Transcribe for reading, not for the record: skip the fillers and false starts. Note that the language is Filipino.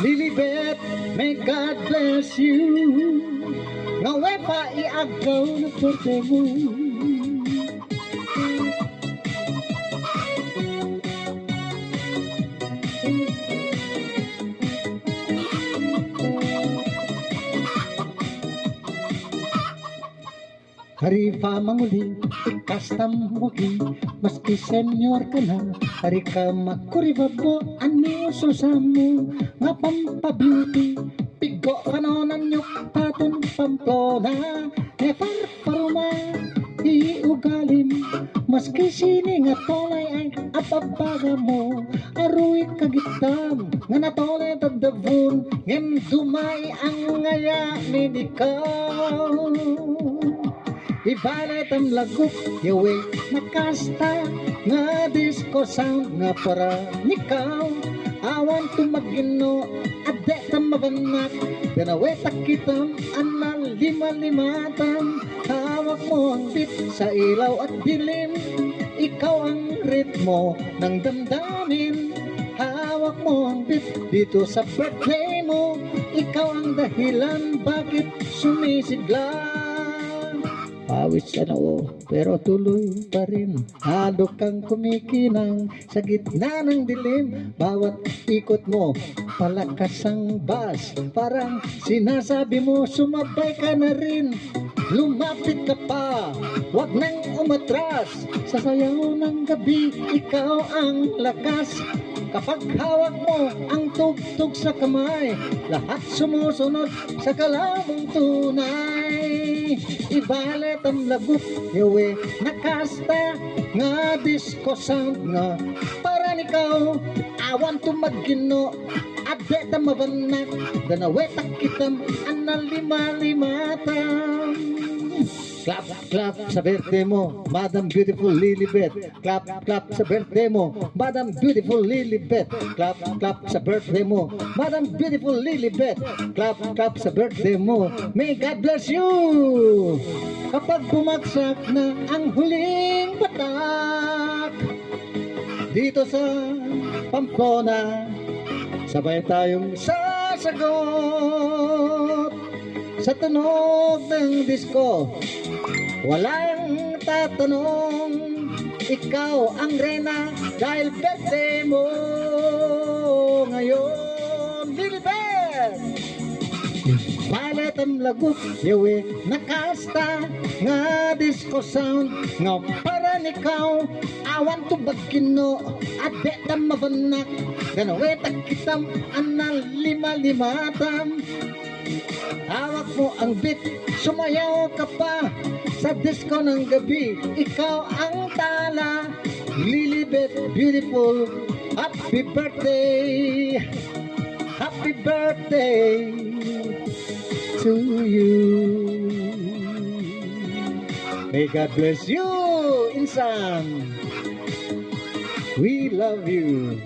Lilibet, may God bless you. Ngawe pa iagaw na porte mo. Harifa manguli, ikastam mugi, maski senior ka na, hari ka makuribabo, ano susamo, nga pampabeauty, pigo kanonan nyok patun Pamplona, never paruma, iugalim, maski sini nga tolay ay apabaga mo, aruy kagitam, nga natolay tadavun, ngem dumay ang ngaya medikaw. Ibalat ang lagup, yawe nakasta, nga disco sound nga para nikaw. Awan tumagino, ade tamabanak, danawe takitam, anal lima-limatan. Hawak mo ang beat sa ilaw at dilim, ikaw ang ritmo ng damdamin. Hawak mo ang beat dito sa birthday mo, ikaw ang dahilan bakit sumisigla. Pawis sa noo, pero tuloy pa rin. Halo kang kumikinang sa gitna ng dilim. Bawat ikot mo, palakas ang bas. Parang sinasabi mo, sumabay ka na rin. Lumapit ka pa, wag nang umatras. Sa sayaw ng gabi, ikaw ang lakas. Kapag hawak mo ang tugtog sa kamay, lahat sumusunod sa kalabong tunay. Ibalet ang lagup, yawe nakasta, nga disco sound nga para nikaw. Awan tumagino, ade tamabanak, danawe takitam, anal lima-limatan. Clap, clap sa birthday mo, Madam Beautiful Lilibet. Clap, clap sa birthday mo, Madam Beautiful Lilibet. Clap, clap sa birthday mo, Madam Beautiful Lilibet. Clap, clap sa birthday mo. May God bless you! Kapag bumagsak na ang huling batak dito sa Pamplona, sabay tayong sasagot sa tunog ng disco. Walang tatanong, ikaw ang rena dahil birthday mo ngayon. Lilibet! Balat ang lagup, yawe nakasta, nga disco sound, nga para nikaw. Awan tubagino, ade tamabanak, ganawe takitam, anal lima-limatam. Hawak mo ang beat, sumayaw ka pa sa disco ng gabi, ikaw ang tala. Lilibet, beautiful, happy birthday, happy birthday to you. May God bless you, insan. We love you.